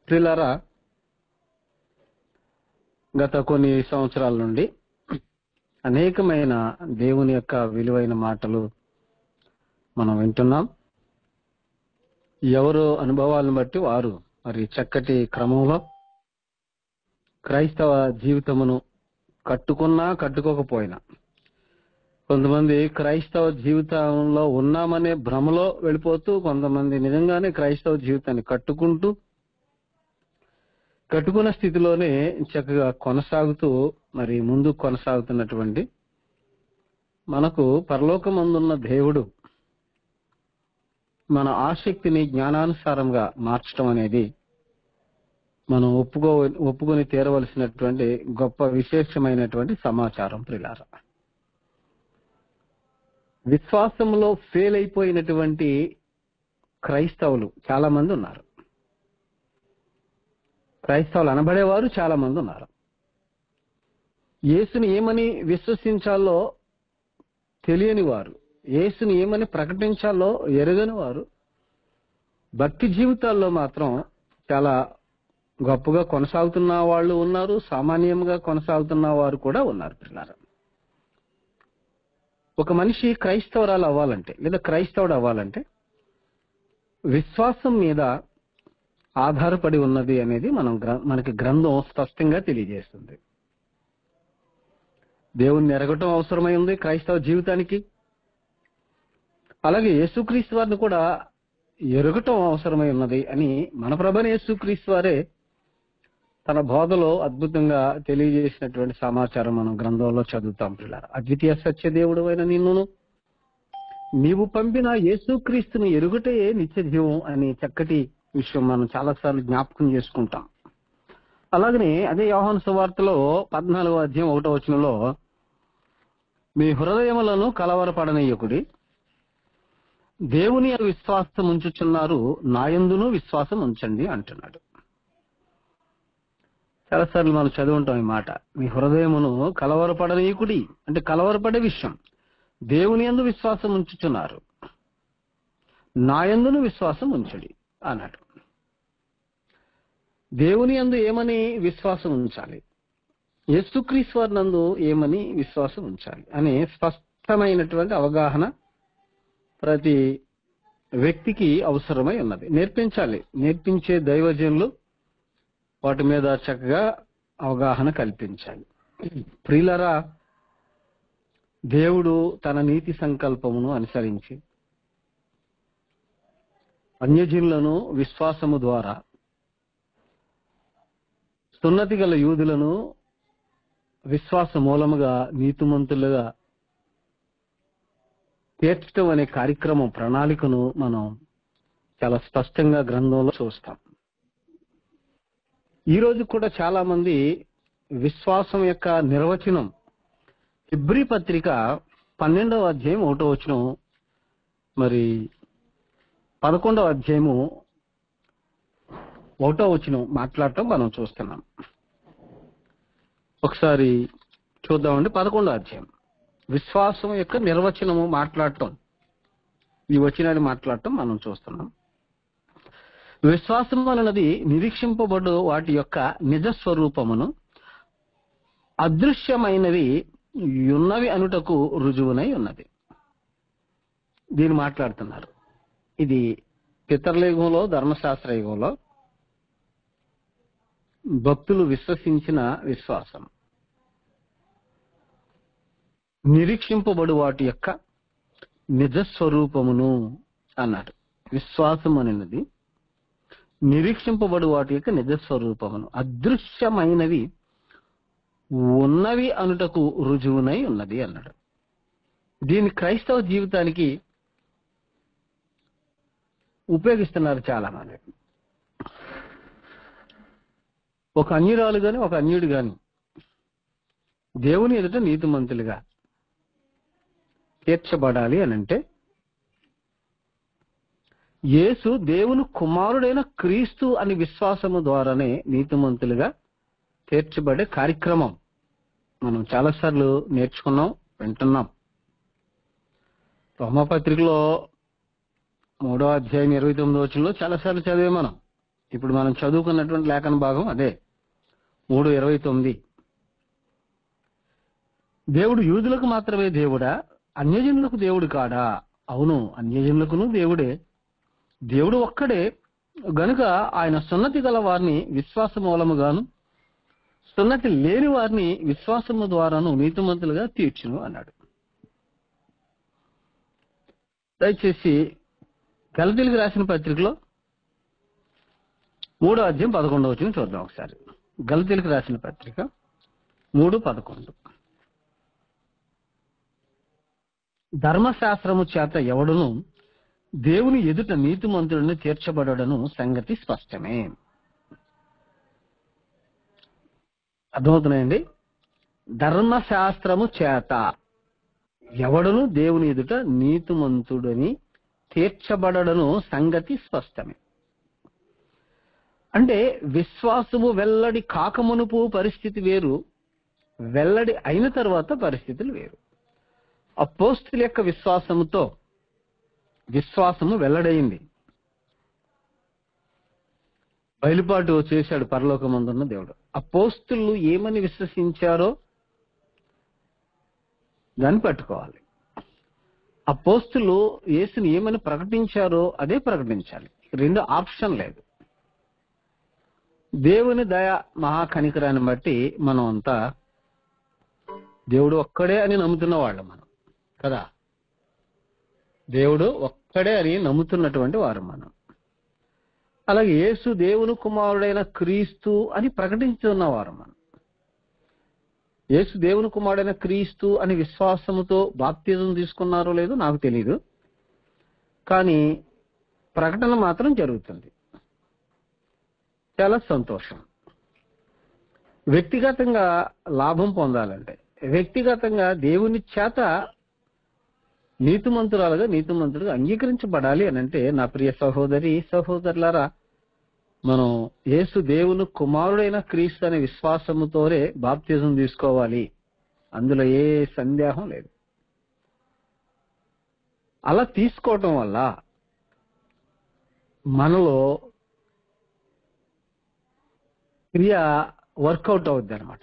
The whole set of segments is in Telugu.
ప్రియులారా, గత కొన్ని సంవత్సరాల నుండి అనేకమైన దేవుని యొక్క విలువైన మాటలు మనం వింటున్నాం. ఎవరు అనుభవాలను బట్టి వారు మరి చక్కటి క్రమంలో క్రైస్తవ జీవితమును కట్టుకున్నా కట్టుకోకపోయినా, కొంతమంది క్రైస్తవ జీవితంలో ఉన్నామనే భ్రమలో వెళ్ళిపోతూ, కొంతమంది నిజంగానే క్రైస్తవ జీవితాన్ని కట్టుకున్న స్థితిలోనే చక్కగా కొనసాగుతూ మరి ముందు కొనసాగుతున్నటువంటి మనకు పరలోకమందున్న దేవుడు మన ఆసక్తిని జ్ఞానానుసారంగా మార్చడం అనేది మనం ఒప్పుకొని తీరవలసినటువంటి గొప్ప విశేషమైనటువంటి సమాచారం. ప్రియులారా, విశ్వాసంలో ఫెయిల్ అయిపోయినటువంటి క్రైస్తవులు చాలా మంది ఉన్నారు. క్రైస్తవులు అనబడేవారు చాలా మంది ఉన్నారు. యేసుని ఏమని విశ్వసించాలో తెలియని వారు, యేసుని ఏమని ప్రకటించాలో ఎరగని వారు భక్తి జీవితాల్లో మాత్రం చాలా గొప్పగా కొనసాగుతున్న వాళ్ళు ఉన్నారు, సామాన్యంగా కొనసాగుతున్న వారు కూడా ఉన్నారు. పిల్లలు, ఒక మనిషి క్రైస్తవురాలు అవ్వాలంటే లేదా క్రైస్తవుడు అవ్వాలంటే విశ్వాసం మీద ఆధారపడి ఉన్నది అనేది మనకి గ్రంథం స్పష్టంగా తెలియజేస్తుంది. దేవుణ్ణి ఎరగటం అవసరమై ఉంది క్రైస్తవ జీవితానికి. అలాగే యేసుక్రీస్తు వారిని కూడా ఎరగటం అవసరమై ఉన్నది అని మన ప్రభువైన యేసుక్రీస్తు వారే తన బోధలో అద్భుతంగా తెలియజేసినటువంటి సమాచారం మనం గ్రంథంలో చదువుతాం. పిల్లలు, అద్వితీయ సత్య దేవుడు అయిన నిన్నును నీవు పంపిన యేసుక్రీస్తుని ఎరుగుటే నిత్య జీవం అని చక్కటి విషయం మనం చాలాసార్లు జ్ఞాపకం చేసుకుంటాం. అలాగనే అదే యోహాను సువార్తలో 14వ అధ్యాయం 1వ వచనంలో మీ హృదయములను కలవరపడనీయకుడి, దేవుని విశ్వాసం ఉంచుచున్నారు, నాయందును విశ్వాసం ఉంచండి అంటున్నాడు. చాలాసార్లు మనం చదువుంటాం ఈ మాట. మీ హృదయమును కలవరపడనీయకుడి అంటే కలవరపడే విషయం. దేవుని యందు విశ్వాసం ఉంచుచున్నారు, నాయందును విశ్వాసం ఉంచడి అన్నాడు. దేవుని యందు ఏమని విశ్వాసం ఉంచాలి, యేసుక్రీస్తు వారి నందు ఏమని విశ్వాసం ఉంచాలి అనే స్పష్టమైనటువంటి అవగాహన ప్రతి వ్యక్తికి అవసరమై ఉన్నది. నేర్పించే దైవజనులు వాటి మీద చక్కగా అవగాహన కల్పించాలి. ప్రియులరా, దేవుడు తన నీతి సంకల్పమును అనుసరించి అన్యజనులను విశ్వాసము ద్వారా సున్నతి గల యూదులను విశ్వాస మూలముగా నీతిమంతులుగా తీర్చడం అనే కార్యక్రమం ప్రణాళికను మనం చాలా స్పష్టంగా గ్రంథంలో చూస్తాం. ఈ రోజు కూడా చాలా మంది విశ్వాసం యొక్క నిర్వచనం హెబ్రీ పత్రిక 12వ అధ్యాయం 1వ వచనం, మరి 11వ అధ్యాయము 1వ వచనం మాట్లాడటం మనం చూస్తున్నాం. ఒకసారి చూద్దామండి. 11వ అధ్యాయం విశ్వాసం యొక్క నిర్వచనము మాట్లాడటం, ఈ వచనాన్ని మాట్లాడటం మనం చూస్తున్నాం. విశ్వాసం అన్నది నిరీక్షింపబడు వాటి యొక్క నిజ స్వరూపమును అదృశ్యమైనవి ఉన్నవి అనుటకు రుజువునై ఉన్నది. దీన్ని మాట్లాడుతున్నారు. ఇది పితరుల యుగంలో, ధర్మశాస్త్ర యుగంలో భక్తులు విశ్వసించిన విశ్వాసం. నిరీక్షింపబడు వాటి యొక్క నిజస్వరూపమును అన్నాడు. విశ్వాసం అనేది నిరీక్షింపబడు వాటి యొక్క నిజస్వరూపమును అదృశ్యమైనవి ఉన్నవి అనుటకు రుజువునై ఉన్నది అన్నాడు. దీన్ని క్రైస్తవ జీవితానికి ఉపయోగిస్తున్నారు చాలా మంది. ఒక అన్యురాలు గాని ఒక అన్యుడు గాని దేవుని ఎదుట నీతిమంతులుగా తీర్చబడాలి అని అంటే యేసు దేవుని కుమారుడైన క్రీస్తు అని విశ్వాసము ద్వారానే నీతిమంతులుగా తీర్చబడే కార్యక్రమం మనం చాలాసార్లు నేర్చుకున్నాం, వింటున్నాం. రోమాపత్రికలో 3వ అధ్యాయం 29వ వచనంలో చాలాసార్లు చదివే మనం ఇప్పుడు మనం చదువుకున్నటువంటి లేఖన భాగం అదే 3:29. దేవుడు యూదులకు మాత్రమే దేవుడా, అన్యజనులకు దేవుడు కాడా? అవును, అన్యజనులకును దేవుడే. దేవుడు ఒక్కడే గనుక ఆయన సున్నతి గల వారిని విశ్వాస మూలముగాను, సున్నతి లేని వారిని విశ్వాసము ద్వారాను నీతిమంతులుగా తీర్చును అన్నాడు. దయచేసి గలతీయులకు రాసిన పత్రికలో 3:11 చూద్దాం ఒకసారి. గలతీయులకు రాసిన పత్రిక 3:11. ధర్మశాస్త్రము చేత ఎవడును దేవుని ఎదుట నీతిమంతుడిని తీర్చబడను సంగతి స్పష్టమే. అర్థమవుతున్నాయండి? ధర్మశాస్త్రము చేత ఎవడును దేవుని ఎదుట నీతిమంతుడని తీర్చబడను సంగతి స్పష్టమే. అంటే విశ్వాసము వెల్లడి కాకమునుపు పరిస్థితి వేరు, వెల్లడి అయిన తర్వాత పరిస్థితులు వేరు. అపోస్తుల యొక్క విశ్వాసము వెల్లడైంది, బయలుపాటు చేశాడు పరలోకమందున్న దేవుడు. అపోస్తులు ఏమని విశ్వసించారో దాన్ని పట్టుకోవాలి. అపోస్తులు యేసుని ఏమని ప్రకటించారో అదే ప్రకటించాలి. రెండు ఆప్షన్ లేదు. దేవుని దయ మహాకనికరాన్ని బట్టి మనం అంతా దేవుడు ఒక్కడే అని నమ్ముతున్న వాళ్ళం మనం కదా. దేవుడు ఒక్కడే అని నమ్ముతున్నటువంటి వారు మనం. అలాగే యేసు దేవుని కుమారుడైన క్రీస్తు అని ప్రకటించున్నవారు మనం. యేసు దేవుని కుమారుడైన క్రీస్తు అని విశ్వాసముతో బాప్తిజం తీసుకున్నారో లేదో నాకు తెలియదు, కానీ ప్రకటన మాత్రం జరుగుతుంది. చాలా సంతోషం. వ్యక్తిగతంగా లాభం పొందాలంటే, వ్యక్తిగతంగా దేవుని చేత నీతిమంతుడుగా అంగీకరించబడాలి అని అంటే, నా ప్రియ సహోదరులారా, మనం యేసు దేవుని కుమారుడైన క్రీస్తు అనే విశ్వాసముతోనే బాప్తిజం తీసుకోవాలి. అందులో ఏ సందేహం లేదు. అలా తీసుకోవటం వల్ల మనలో క్రియ వర్కౌట్ అవుద్ది అనమాట.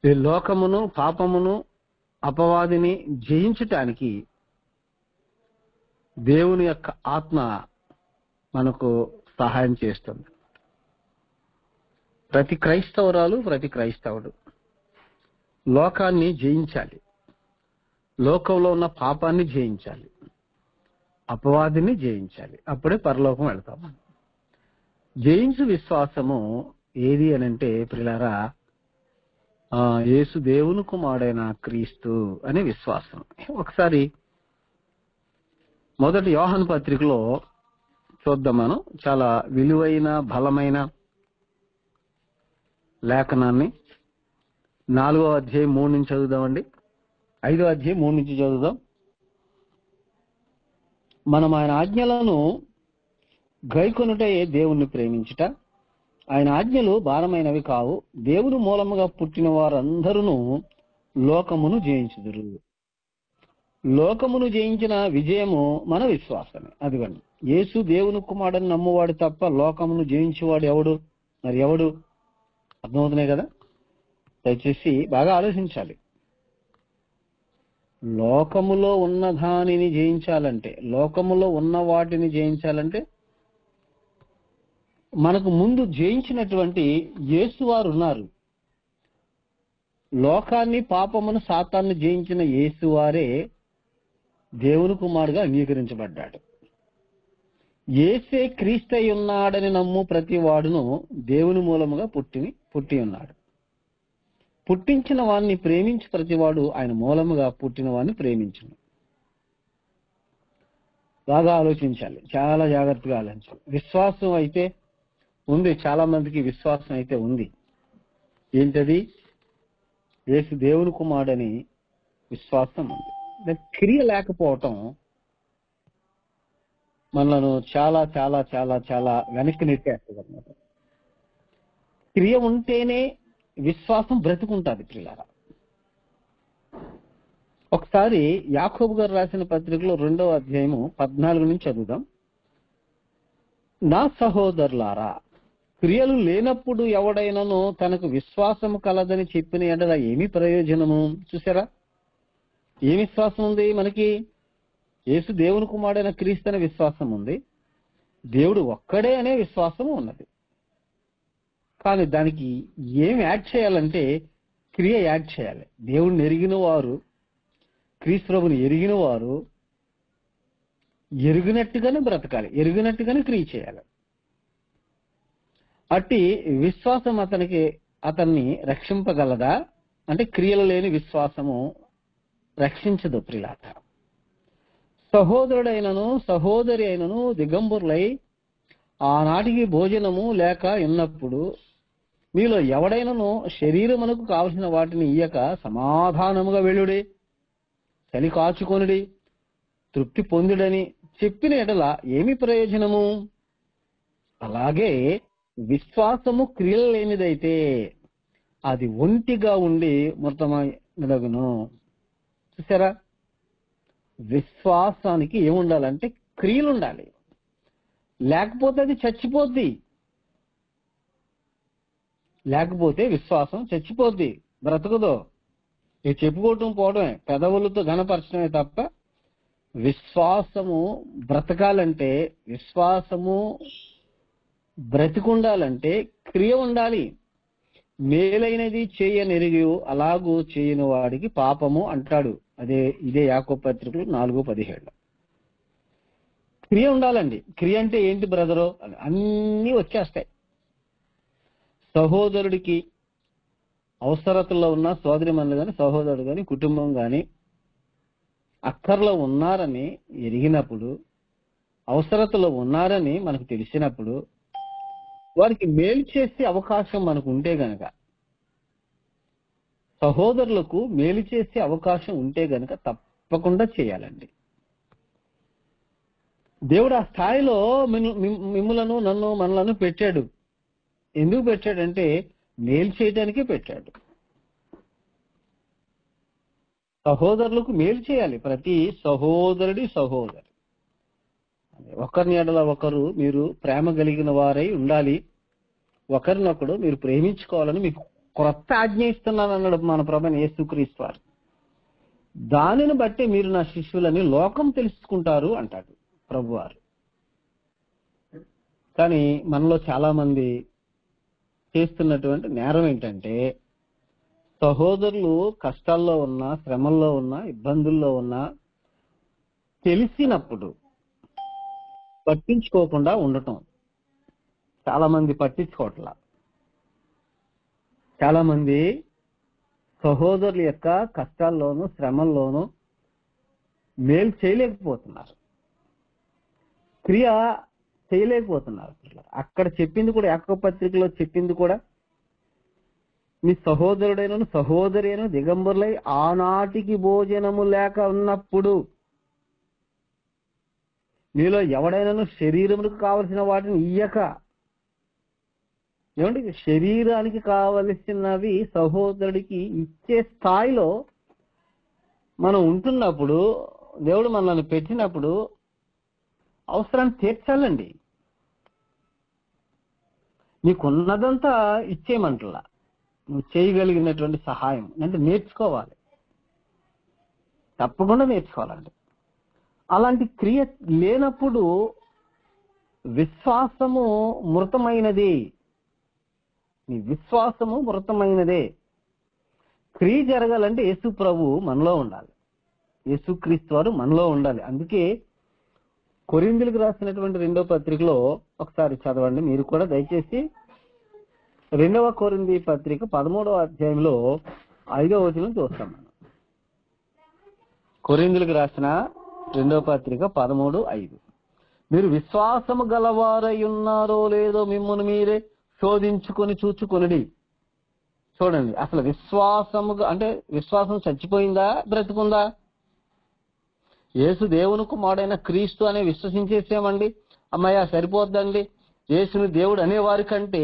ఈ లోకమును, పాపమును, అపవాదిని జయించటానికి దేవుని యొక్క ఆత్మ మనకు సహాయం చేస్తుంది. ప్రతి క్రైస్తవురాలు, ప్రతి క్రైస్తవుడు లోకాన్ని జయించాలి, లోకంలో ఉన్న పాపాన్ని జయించాలి, అపవాదిని జయించాలి. అప్పుడే పరలోకం వెళ్తాం. జయించు విశ్వాసము ఏది అని అంటే ప్రియులారా, యేసు దేవుని కుమారుడైన క్రీస్తు అనే విశ్వాసం. ఒకసారి మొదటి యోహాను పత్రికలో చూద్దాం. మనం చాలా విలువైన బలమైన లేఖనాన్ని 4వ అధ్యాయం 3 నుంచి చదువుదామండి. 5వ అధ్యాయం 3 నుంచి చదువుదాం. మనం ఆయన ఆజ్ఞలను గైకొనుటయే దేవుణ్ణి ప్రేమించుట. ఆయన ఆజ్ఞలు భారమైనవి కావు. దేవుని మూలముగా పుట్టిన వారందరూ లోకమును జయించుదురు. లోకమును జయించిన విజయము మన విశ్వాసమే. అదిగండి, యేసు దేవుని కుమారుడని నమ్మువాడు తప్ప లోకమును జయించేవాడు ఎవడు? మరి ఎవడు? అర్థమవుతున్నాయి కదా. దయచేసి బాగా ఆలోచించాలి. లోకములో ఉన్న దానిని జయించాలంటే, లోకములో ఉన్న వాటిని జయించాలంటే మనకు ముందు జయించినటువంటి యేసు వారు ఉన్నారు. లోకాన్ని, పాపమును, సాతాన్ని జయించిన యేసు వారే దేవుని కుమారుడుగా అంగీకరించబడ్డాడు. యేసే క్రీస్తై ఉన్నాడని నమ్ము ప్రతి వాడును దేవుని మూలముగా పుట్టి ఉన్నాడు. పుట్టించిన వాడిని ప్రేమించి ప్రతివాడు ఆయన మూలముగా పుట్టిన వాడిని ప్రేమించును. బాగా ఆలోచించాలి, చాలా జాగ్రత్తగా ఆలోచించాలి. విశ్వాసం అయితే ఉంది, చాలా మందికి విశ్వాసం అయితే ఉంది. ఏంటది? యేసు దేవుని కుమారుడని విశ్వాసం ఉంది. క్రియ లేకపోవటం మనలను చాలా చాలా చాలా చాలా వెనక్కి నెట్టేస్తుంది అన్నమాట. క్రియ ఉంటేనే విశ్వాసం బ్రతుకుంటుంది పిల్లరా. ఒకసారి యాకోబు గారు రాసిన పత్రికలో 2వ అధ్యాయము 14 నుంచి చదువుదాం. నా సహోదరులారా, క్రియలు లేనప్పుడు ఎవడైనాను తనకు విశ్వాసము కలదని చెప్పిన ఎడల ఏమి ప్రయోజనము? చూసారా, ఏ విశ్వాసం ఉంది మనకి? యేసు దేవుని కుమారుడైన క్రీస్తు అనే విశ్వాసం ఉంది, దేవుడు ఒక్కడే అనే విశ్వాసం ఉన్నది. కానీ దానికి ఏం యాడ్ చేయాలంటే క్రియ యాడ్ చేయాలి. దేవుడిని ఎరిగిన వారు, క్రీస్తు ప్రభుని ఎరిగిన వారు ఎరిగినట్టుగానే బ్రతకాలి, ఎరిగినట్టుగానే క్రియ చేయాలి. అట్టి విశ్వాసం అతన్ని రక్షింపగలదా అంటే క్రియలు లేని విశ్వాసము రక్షించదు ప్రియులారా. సహోదరుడైనను సహోదరి అయినను దిగంబరులై ఆనాటికి భోజనము లేక ఉన్నప్పుడు మీలో ఎవడైనను శరీరమునకు కావలసిన వాటిని ఇయ్యక సమాధానముగా వెళ్ళుడి, చలి కాచుకొనుడి, తృప్తి పొందుడని చెప్పిన ఎడల ఏమి ప్రయోజనము? అలాగే విశ్వాసము క్రియలు లేనిదైతే అది ఒంటిగా ఉండి మృతమైనదగును. చూసారా, విశ్వాసానికి ఏముండాలంటే క్రియలు ఉండాలి, లేకపోతే అది చచ్చిపోద్ది. లేకపోతే విశ్వాసం చచ్చిపోద్ది, బ్రతకదు. ఇది చెప్పుకోవటం పోవడమే, పెదవులతో ఘనపరచడమే తప్ప విశ్వాసము బ్రతకాలంటే, విశ్వాసము బ్రతికుండాలంటే క్రియ ఉండాలి. మేలైనది చేయనెరిగి అలాగూ చేయని వాడికి పాపము అంటాడు. ఇదే యాకోబు పత్రికలు 4:17. క్రియ ఉండాలండి. క్రియ అంటే ఏంటి బ్రదరు? అన్నీ వచ్చేస్తాయి. సహోదరుడికి అవసరతల్లో ఉన్న సోదరి మనులు కానీ, సహోదరుడు కానీ, కుటుంబం కానీ అక్కర్లో ఉన్నారని ఎరిగినప్పుడు, అవసరతలో ఉన్నారని మనకు తెలిసినప్పుడు, వారికి మేలు చేసే అవకాశం మనకు ఉంటే గనక, సహోదరులకు మేలు చేసే అవకాశం ఉంటే గనక తప్పకుండా చేయాలండి. దేవుడు ఆ స్థాయిలో మిమ్ములను, మనలను పెట్టాడు. ఎందుకు పెట్టాడంటే మేలు చేయడానికే పెట్టాడు. సహోదరులకు మేలు చేయాలి ప్రతి సహోదరి. ఒకరిని ఎడల ఒకరు మీరు ప్రేమ కలిగిన వారై ఉండాలి, ఒకరినొకడు మీరు ప్రేమించుకోవాలని మీకు క్రొత్త ఆజ్ఞ ఇస్తున్నాను అన్నాడు మన ప్రభువైన యేసుక్రీస్తు వారు. దానిని బట్టి మీరు నా శిష్యులని లోకం తెలుసుకుంటారు అంటాడు ప్రభువారు. కానీ మనలో చాలా మంది చేస్తున్నటువంటి నేరం ఏంటంటే, సహోదరులు కష్టాల్లో ఉన్నా, శ్రమల్లో ఉన్నా, ఇబ్బందుల్లో ఉన్నా తెలిసినప్పుడు పట్టించుకోకుండా ఉండటం. చాలా మంది పట్టించుకోవట్లా. చాలా మంది సహోదరుల యొక్క కష్టాల్లోనూ శ్రమల్లోనూ మేలు చేయలేకపోతున్నారు, క్రియ చేయలేకపోతున్నారు. అక్కడ చెప్పింది కూడా, యాకోబు పత్రికలో చెప్పింది కూడా, మీ సహోదరుడైన సహోదరి అయిన దిగంబరులై ఆనాటికి భోజనము లేక ఉన్నప్పుడు మీలో ఎవడైనా శరీరములకు కావలసిన వాటిని ఇయ్యక, ఏమంటే శరీరానికి కావలసినవి సహోదరుడికి ఇచ్చే స్థాయిలో మనం ఉంటున్నప్పుడు, దేవుడు మనల్ని పెట్టినప్పుడు అవసరాన్ని తీర్చాలండి. నీకున్నదంతా ఇచ్చేయమంటలా, నువ్వు చేయగలిగినటువంటి సహాయం అంటే నేర్చుకోవాలి, తప్పకుండా నేర్చుకోవాలండి. అలాంటి క్రియ లేనప్పుడు విశ్వాసము మృతమైనది. నీ విశ్వాసము మృతమైనదే. క్రియ జరగాలంటే యేసు ప్రభు మనలో ఉండాలి, యేసుక్రీస్తు వారు మనలో ఉండాలి. అందుకే కొరింథీయులకు రాసినటువంటి 2వ పత్రికలో ఒకసారి చదవండి మీరు కూడా దయచేసి. 2వ కొరింథీ పత్రిక 13వ అధ్యాయంలో 5వ వచనం చూస్తాం మనం. కొరింథీయులకు రాసిన 2వ పత్రిక 13:5. మీరు విశ్వాసము గలవారై ఉన్నారో లేదో మిమ్మల్ని మీరే శోధించుకొని చూచుకొనుడి. చూడండి, అసలు విశ్వాసము అంటే విశ్వాసం చచ్చిపోయిందా బ్రతుకుందా? యేసు దేవుని కుమారుడైన క్రీస్తు అనే విశ్వసించేసామండి, అమ్మయ్య సరిపోద్దండి. యేసుని దేవుడు అనేవారి కంటే,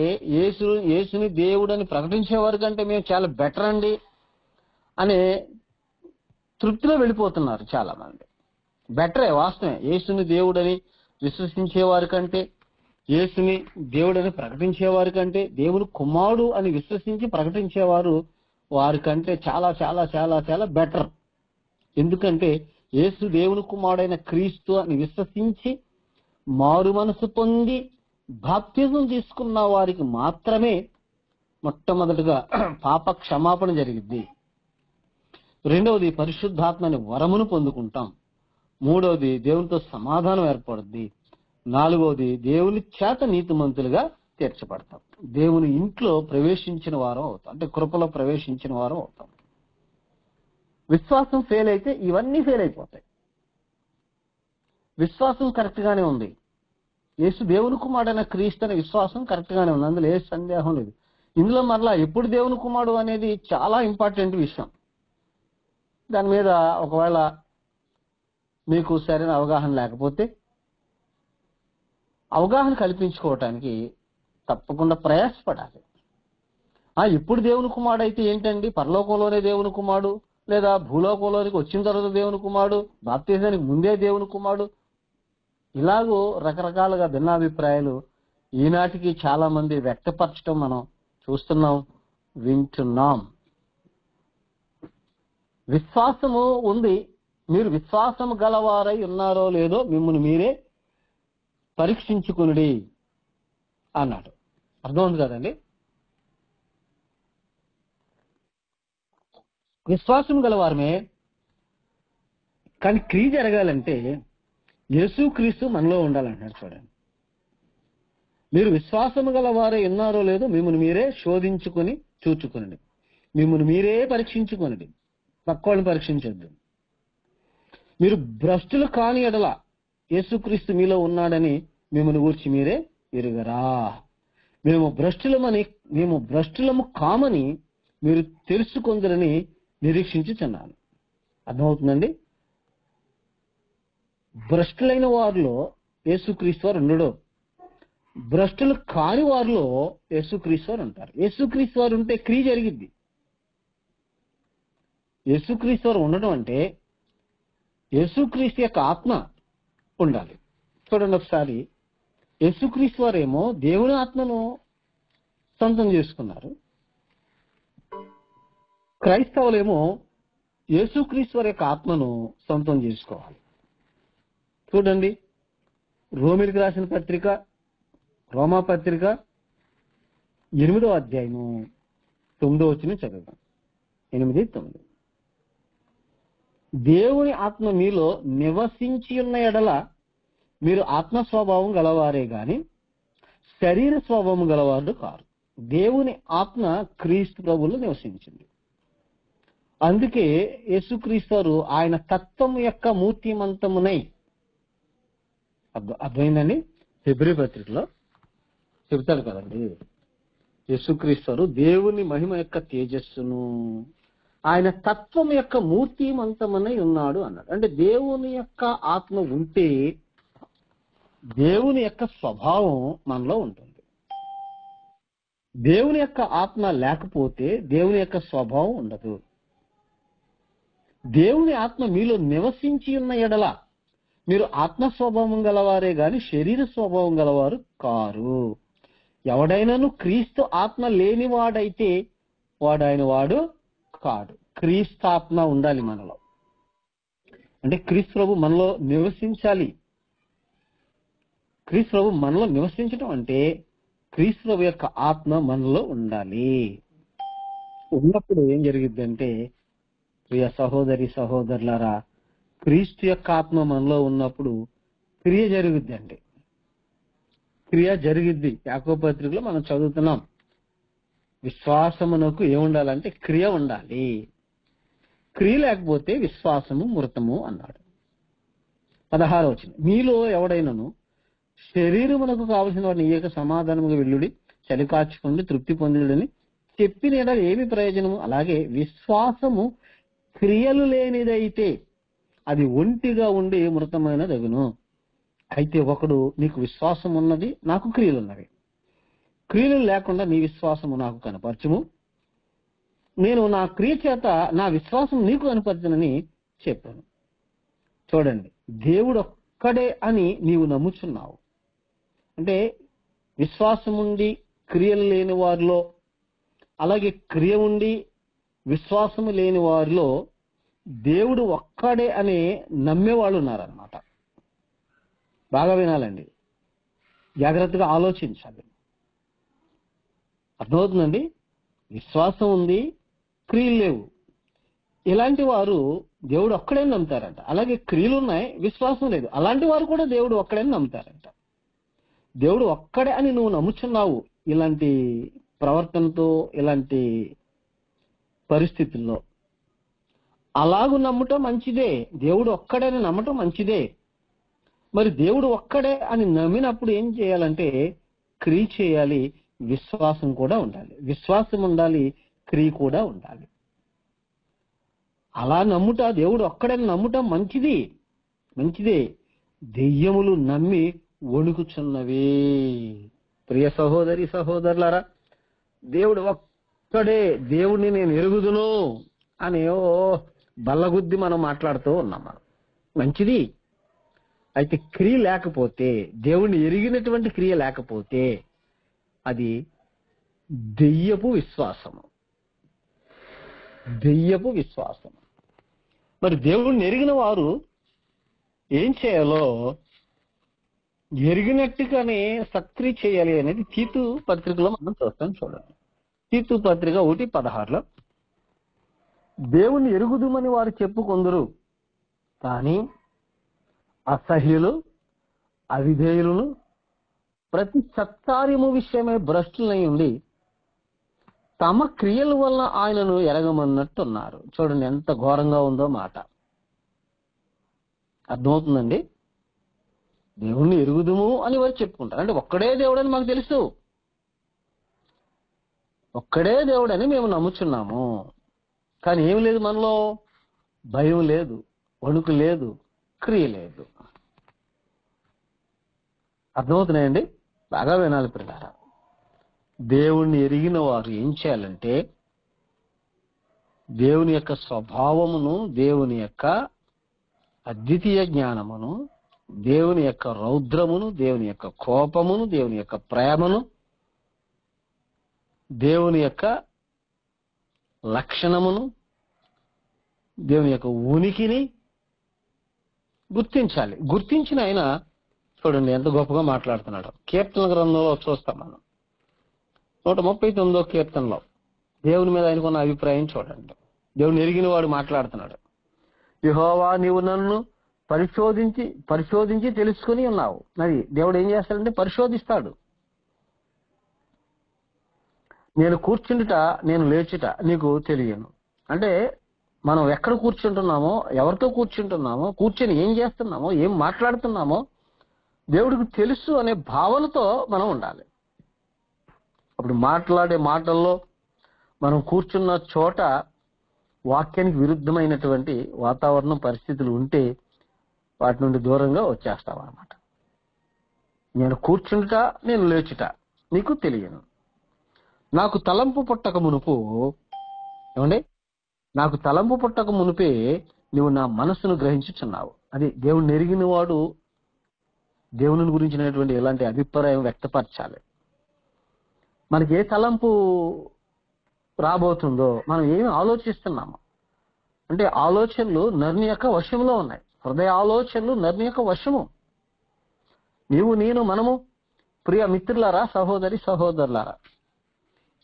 యేసుని దేవుడు అని ప్రకటించేవారి కంటే మేము చాలా బెటర్ అండి అనే తృప్తిలో వెళ్ళిపోతున్నారు చాలా మంది. బెటరే, వాస్తవమే. యేసుని దేవుడని విశ్వసించేవారి కంటే, యేసుని దేవుడని ప్రకటించేవారి కంటే, దేవుని కుమారుడు అని విశ్వసించి ప్రకటించేవారు వారికంటే చాలా చాలా చాలా చాలా బెటర్. ఎందుకంటే యేసు దేవుని కుమారుడైన క్రీస్తు అని విశ్వసించి మారు మనసు పొంది బాప్తిజం తీసుకున్న వారికి మాత్రమే మొట్టమొదటిగా పాప క్షమాపణ జరిగింది. రెండవది పరిశుద్ధాత్మని వరమును పొందుకుంటాం. మూడవది దేవునితో సమాధానం ఏర్పడుద్ది. నాలుగవది దేవుని చేత నీతిమంతులుగా తీర్చబడతాం. దేవుని ఇంట్లో ప్రవేశించిన వారం అవుతాం, అంటే కృపలో ప్రవేశించిన వారం అవుతాం. విశ్వాసం ఫెయిల్ అయితే ఇవన్నీ ఫెయిల్ అయిపోతాయి. విశ్వాసం కరెక్ట్ గానే ఉంది, యేసు దేవుని కుమారుడైన క్రీస్తు అనే విశ్వాసం కరెక్ట్ గానే ఉంది, అందులో ఏ సందేహం లేదు. ఇందులో మరలా ఎప్పుడు దేవుని కుమారుడు అనేది చాలా ఇంపార్టెంట్ విషయం. దాని మీద ఒకవేళ మీకు సరైన అవగాహన లేకపోతే అవగాహన కల్పించుకోవటానికి తప్పకుండా ప్రయాసపడాలి. ఇప్పుడు దేవుని కుమారుడు అయితే ఏంటండి, పరలోకంలోనే దేవుని కుమారుడు, లేదా భూలోకంలోనికి వచ్చిన తర్వాత దేవుని కుమారుడు, బాప్తిజానికి ముందే దేవుని కుమారుడు, ఇలాగూ రకరకాలుగా భిన్నాభిప్రాయాలు ఈనాటికి చాలా మంది వ్యక్తపరచడం మనం చూస్తున్నాం, వింటున్నాం. విశ్వాసము ఉంది, మీరు విశ్వాసము గలవారై ఉన్నారో లేదో మిమ్మల్ని మీరే పరీక్షించుకునుడి అన్నాడు. అర్థమవుతుంది కదండి. విశ్వాసం గలవారమే, కానీ క్రియ జరగాలంటే యేసుక్రీస్తు మనలో ఉండాలంటున్నాడు. చూడండి, మీరు విశ్వాసము గలవారై ఉన్నారో లేదో మిమ్మల్ని మీరే శోధించుకొని చూచుకునండి, మిమ్మల్ని మీరే పరీక్షించుకునండి, పక్కోళ్ళని పరీక్షించొద్దు. మీరు భ్రష్టులు కాని ఎడల యేసుక్రీస్తు మీలో ఉన్నాడని మిమ్మల్ని గూర్చి మీరే ఎరుగరా. మేము భ్రష్టులము కామని మీరు తెలుసుకొందరని నిరీక్షించుచున్నాను. అర్థమవుతుందండి. భ్రష్టులైన వారిలో యేసుక్రీస్తు వారు ఉండడు, భ్రష్టులు కాని వారిలో యేసుక్రీస్తు వారు ఉంటారు. యేసుక్రీస్తు వారు ఉంటే క్రియ జరిగిద్ది. యేసుక్రీస్తు వారు ఉండడం అంటే యేసుక్రీస్తు యొక్క ఆత్మ ఉండాలి. చూడండి ఒకసారి, యేసుక్రీస్తు వారేమో దేవుని ఆత్మను సొంతం చేసుకున్నారు, క్రైస్తవులేమో యేసుక్రీస్తు వారి యొక్క ఆత్మను సొంతం చేసుకోవాలి. చూడండి, రోమిలికి రాసిన పత్రిక, రోమా పత్రిక 8వ అధ్యాయము 9వ వచనం చదువుదాం. 8-9. దేవుని ఆత్మ మీలో నివసించి ఉన్న ఎడల మీరు ఆత్మ స్వభావం గలవారే గాని శరీర స్వభావం గలవారు కారు. దేవుని ఆత్మ క్రీస్తు ప్రభువులో నివసించింది. అందుకే యేసుక్రీస్తు వారు ఆయన తత్వం యొక్క మూర్తిమంతమునై, అర్థమైందండి, హెబ్రీ పత్రికలో చెబుతాడు కదండి, యేసుక్రీస్తు వారు దేవుని మహిమ యొక్క తేజస్సును ఆయన తత్వం యొక్క మూర్తిమంతమనై ఉన్నాడు అన్నాడు. అంటే దేవుని యొక్క ఆత్మ ఉంటే దేవుని యొక్క స్వభావం మనలో ఉంటుంది. దేవుని యొక్క ఆత్మ లేకపోతే దేవుని యొక్క స్వభావం ఉండదు. దేవుని ఆత్మ మీలో నివసించి ఉన్న ఎడల మీరు ఆత్మ స్వభావం గలవారే గాని శరీర స్వభావం గలవారు కారు. ఎవడైనాను క్రీస్తు ఆత్మ లేనివాడైతే వాడు వాడు కాడు. క్రీస్తు ఆత్మ ఉండాలి మనలో. అంటే క్రీస్తు ప్రభు మనలో నివసించాలి. క్రీస్తు ప్రభు మనలో నివసించడం అంటే క్రీస్తు ప్రభు యొక్క ఆత్మ మనలో ఉండాలి. ఉన్నప్పుడు ఏం జరిగిద్దంటే, ప్రియ సహోదరి సహోదరులారా, క్రీస్తు యొక్క ఆత్మ మనలో ఉన్నప్పుడు క్రియ జరుగుద్దండి. క్రియ జరిగిద్ది. యాకోబు పత్రికలో మనం చదువుతున్నాం, విశ్వాసమునకు ఏముండాలంటే క్రియ ఉండాలి, క్రియ లేకపోతే విశ్వాసము మృతము అన్నాడు. 16వ వచనం, మీలో ఎవడైనాను శరీరమునకు కావలసిన వాడిని ఇయ్యక సమాధానముగా వెళ్ళుడి, చలి కాచుకోండి, తృప్తి పొందుడని చెప్పిన ఎడల ఏమి ప్రయోజనము? అలాగే విశ్వాసము క్రియలు లేనిదైతే అది ఒంటిగా ఉండి మృతమైన దగును. అయితే ఒకడు, నీకు విశ్వాసం ఉన్నది, నాకు క్రియలు ఉన్నవి, క్రియలు లేకుండా నీ విశ్వాసము నాకు కనపరచుము, నేను నా క్రియ చేత నా విశ్వాసం నీకు కనపరచునని చెప్పాను. చూడండి, దేవుడు ఒక్కడే అని నీవు నమ్ముచున్నావు. అంటే విశ్వాసం ఉండి క్రియలు లేని వారిలో, అలాగే క్రియ ఉండి విశ్వాసము లేని వారిలో దేవుడు ఒక్కడే అని నమ్మేవాళ్ళు ఉన్నారన్నమాట. బాగా వినాలండి, జాగ్రత్తగా ఆలోచించాలి. అర్థమవుతుందండి? విశ్వాసం ఉంది, క్రియలు లేవు. ఇలాంటి వారు దేవుడు ఒక్కడే నమ్ముతారంట. అలాగే క్రియలు ఉన్నాయి, విశ్వాసం లేదు, అలాంటి వారు కూడా దేవుడు ఒక్కడే నమ్ముతారంట. దేవుడు ఒక్కడే అని నువ్వు నమ్ముచున్నావు ఇలాంటి ప్రవర్తనతో, ఇలాంటి పరిస్థితుల్లో. అలాగూ నమ్మటం మంచిదే, దేవుడు ఒక్కడే అని నమ్మటం మంచిదే. మరి దేవుడు ఒక్కడే అని నమ్మినప్పుడు ఏం చేయాలంటే క్రియ చేయాలి, విశ్వాసం కూడా ఉండాలి. విశ్వాసం ఉండాలి, క్రియ కూడా ఉండాలి. అలా నమ్ముట, దేవుడు ఒక్కడని నమ్ముటం మంచిదే. దెయ్యములు నమ్మి వణుకుచున్నవి. ప్రియ సహోదరి సహోదరులారా, దేవుడు ఒక్కడే, దేవుడిని నేను ఎరుగుదును అని బల్లగుద్ది మనం మాట్లాడుతూ ఉన్నాం. మంచిది. అయితే క్రియ లేకపోతే, దేవుణ్ణి ఎరిగినటువంటి క్రియ లేకపోతే అది దెయ్యపు విశ్వాసము. మరి దేవుణ్ణి ఎరిగిన వారు ఏం చేయాలో ఎరిగినట్టుగానే సక్రియ చేయాలి అనేది తీతు పత్రికలో మనం చూస్తాం. చూడండి, తీతు పత్రిక 1:16 దేవుణ్ణి ఎరుగుదుమని వారు చెప్పుకొందురు, కానీ అసహ్యులు, అవిధేయులను, ప్రతి సత్కార్యము విషయమై భ్రష్టులై ఉండి తమ క్రియల వలన ఆయనను ఎరగమన్నట్టున్నారు. చూడండి ఎంత ఘోరంగా ఉందో మాట. అర్థమవుతుందండి? దేవుణ్ణి ఎరుగుదుము అని వారు చెప్పుకుంటారు. అంటే ఒక్కడే దేవుడని మాకు తెలుసు, ఒక్కడే దేవుడని మేము నమ్ముచున్నాము. కానీ ఏమి లేదు మనలో, భయం లేదు, వణుకు లేదు, క్రియ లేదు. అర్థమవుతున్నాయండి? బాగా వినాలి పిల్లారా. దేవుణ్ణి ఎరిగిన వారు ఏం చేయాలంటే దేవుని యొక్క స్వభావమును, దేవుని యొక్క అద్వితీయ జ్ఞానమును, దేవుని యొక్క రౌద్రమును, దేవుని యొక్క కోపమును, దేవుని యొక్క ప్రేమను, దేవుని యొక్క లక్షణమును, దేవుని యొక్క ఉనికిని గుర్తించాలి. గుర్తించిన ఆయన చూడండి ఎంత గొప్పగా మాట్లాడుతున్నాడు. కీర్తన గ్రంథంలో చూస్తాం మనం. 139వ కీర్తనలో దేవుని మీద ఆయనకున్న అభిప్రాయం చూడండి. దేవుని ఎరిగిన వాడు మాట్లాడుతున్నాడు. యెహోవా నీవు నన్ను పరిశోధించి తెలుసుకుని ఉన్నావు. మరి దేవుడు ఏం చేస్తాడంటే పరిశోధిస్తాడు. నేను కూర్చుండుట, నేను లేచుట నీకు తెలియను. అంటే మనం ఎక్కడ కూర్చుంటున్నామో, ఎవరితో కూర్చుంటున్నామో, కూర్చొని ఏం చేస్తున్నామో, ఏం మాట్లాడుతున్నామో దేవుడికి తెలుసు అనే భావనతో మనం ఉండాలి. అప్పుడు మాట్లాడే మాటల్లో, మనం కూర్చున్న చోట వాక్యానికి విరుద్ధమైనటువంటి వాతావరణం, పరిస్థితులు ఉంటే వాటి నుండి దూరంగా వచ్చేస్తాం అన్నమాట. నేను కూర్చుంట, నేను లేచుట నీకు తెలియను. నాకు తలంపు పుట్టక మునుపు, ఏమండి, నాకు తలంపు పుట్టక మునుపే నువ్వు నా మనస్సును గ్రహించుచున్నావు. అది దేవుణ్ణి ఎరిగిన వాడు దేవుని గురించినటువంటి ఎలాంటి అభిప్రాయం వ్యక్తపరచాలి. మనకి ఏ తలంపు రాబోతుందో, మనం ఏమి ఆలోచిస్తున్నాము అంటే ఆలోచనలు నరుని యొక్క వశంలో ఉన్నాయి. హృదయ ఆలోచనలు నరుని యొక్క వశము. నీవు, నేను, మనము ప్రియ మిత్రులారా, సహోదరి సహోదరులారా,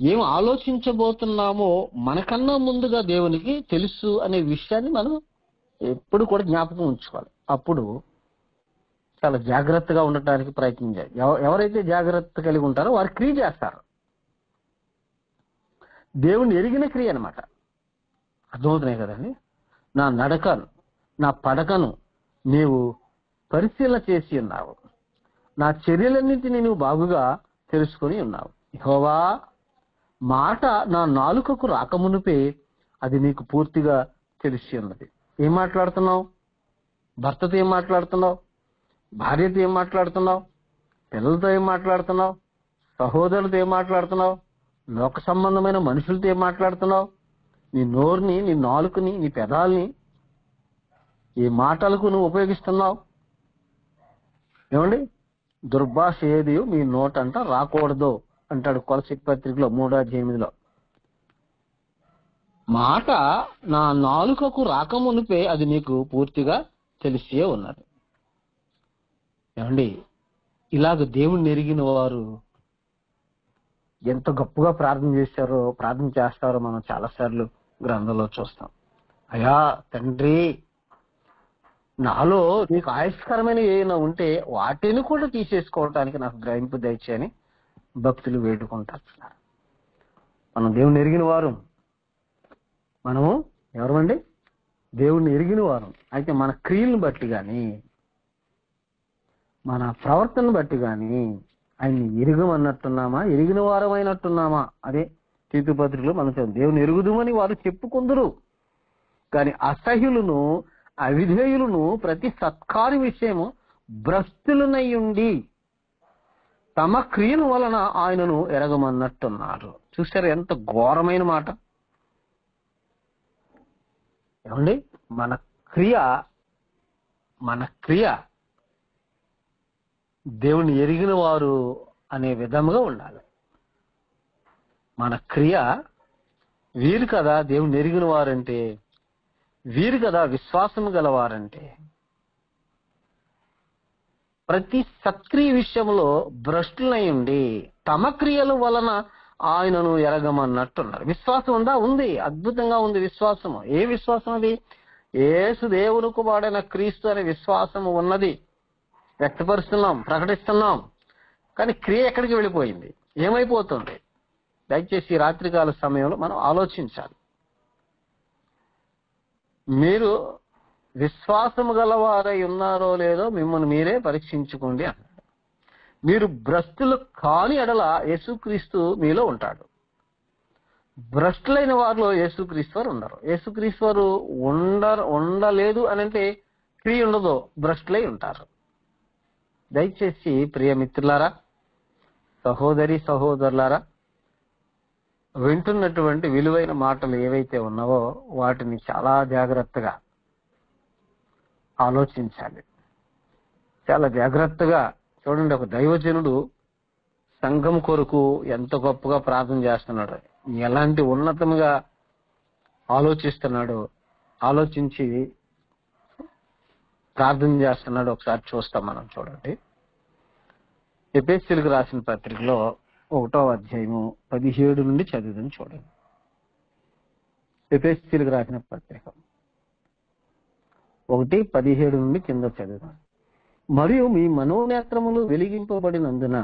ఏం ఆలోచించబోతున్నామో మనకన్నా ముందుగా దేవునికి తెలుసు అనే విషయాన్ని మనం ఎప్పుడు కూడా జ్ఞాపకం ఉంచుకోవాలి. అప్పుడు చాలా జాగ్రత్తగా ఉండటానికి ప్రయత్నించాలి. ఎవరైతే జాగ్రత్త కలిగి ఉంటారో వారు క్రియ చేస్తారు. దేవుణ్ణి ఎరిగిన క్రియ అనమాట. అర్థమవుతున్నాయి కదండి? నా నడకను, నా పడకను నీవు పరిశీలన చేసి ఉన్నావు. నా చర్యలన్నింటినీ నువ్వు బాగుగా తెలుసుకొని ఉన్నావు. యెహోవా మాట నా నాలుకకు రాకమునుపే అది నీకు పూర్తిగా తెలిసి ఉన్నది. ఏం మాట్లాడుతున్నావు? భర్తతో ఏం మాట్లాడుతున్నావు? భార్యతో ఏం మాట్లాడుతున్నావు? పిల్లలతో ఏం మాట్లాడుతున్నావు? సహోదరులతో ఏం మాట్లాడుతున్నావు? లోక సంబంధమైన మనుషులతో ఏం మాట్లాడుతున్నావు? నీ నోరుని, నీ నాలుకని, నీ పెదాల్ని ఏ మాటలకు నువ్వు ఉపయోగిస్తున్నావు? ఏమండి? దుర్భాష ఏది మీ నోటంట రాకూడదు అంటాడు కొలసీ పత్రికలో 3:8. మాట నా నాలుకకు రాకమునిపే అది నీకు పూర్తిగా తెలిసే ఉన్నది. ఏమండి, ఇలాగ దేవుణ్ణి ఎరిగిన వారు ఎంత గొప్పగా ప్రార్థన చేస్తారో మనం చాలాసార్లు గ్రంథంలో చూస్తాం. అయ్యా తండ్రి, నాలో నీకు ఆయస్కరమైన ఏమైనా ఉంటే వాటిని కూడా తీసేసుకోవటానికి నాకు గ్రహింపు దయచేయని భక్తులు వేడుకుంటారు. మనం దేవుణ్ణి ఎరిగిన వారు, మనము ఎవరమండి? దేవుణ్ణి ఎరిగిన వారు. అయితే మన క్రియలను బట్టి కానీ మన ప్రవర్తన బట్టి కానీ ఆయన్ని ఎరుగమన్నట్టున్నామా, ఎరిగిన వారమైనట్టున్నామా? అదే తీతు పత్రికలో మనం దేవుని ఎరుగుదుమని వారు చెప్పుకుందరు, కానీ అసహ్యులను అవిధేయులను ప్రతి సత్కార్య విషయము భ్రష్టులనయ్యుండి తమ క్రియల వలన ఆయనను ఎరగమన్నట్టున్నారు. చూసారు ఎంత ఘోరమైన మాట? ఏమండి, మన క్రియ దేవుని ఎరిగిన వారు అనే విధముగా ఉండాలి. మన క్రియ వీరు కదా దేవుని ఎరిగిన వారంటే, వీరు కదా విశ్వాసం గలవారంటే. ప్రతి సత్క్రియ విషయంలో భ్రష్టులై ఉండి తమ క్రియల వలన ఆయనను ఎరగమన్నట్టున్నారు. విశ్వాసం ఉందా? ఉంది. అద్భుతంగా ఉంది విశ్వాసము. ఏ విశ్వాసం అది? యేసు దేవుని కుమారుడైన క్రీస్తు అనే విశ్వాసము ఉన్నది. వ్యక్తపరుస్తున్నాం, ప్రకటిస్తున్నాం. కానీ క్రియ ఎక్కడికి వెళ్ళిపోయింది? ఏమైపోతుంది? దయచేసి ఈ రాత్రికాల సమయంలో మనం ఆలోచించాలి. మీరు విశ్వాసము గలవారై ఉన్నారో లేదో మిమ్మల్ని మీరే పరీక్షించుకోండి అన్నాడు. మీరు భ్రష్టులు కాని ఎడల యేసుక్రీస్తు మీలో ఉంటాడు. భ్రష్టులైన వారిలో యేసుక్రీస్తు వారు ఉండరు. యేసుక్రీస్తు వారు ఉండలేదు అని అంటే క్రియ ఉండదు, భ్రష్టులై ఉంటారు. దయచేసి ప్రియ మిత్రులారా, సహోదరి సహోదరులారా, వింటున్నటువంటి విలువైన మాటలు ఏవైతే ఉన్నావో వాటిని చాలా జాగ్రత్తగా ఆలోచించాలి. చాలా జాగ్రత్తగా చూడండి. ఒక దైవజనుడు సంఘం కొరకు ఎంత గొప్పగా ప్రార్థన చేస్తున్నాడు, ఎలాంటి ఉన్నతంగా ఆలోచిస్తున్నాడు, ఆలోచించి ప్రార్థన చేస్తున్నాడు. ఒకసారి చూస్తాం మనం. చూడండి, ఎఫెసీయులకు రాసిన పత్రికలో 1వ అధ్యాయము 17 నుండి చదువుదని చూడండి. ఎఫెసీయులకు రాసిన పత్రిక 1:17 నుండి కింద చదువుదాం. మరియు మీ మనోనేత్రములు వెలిగింపబడినందున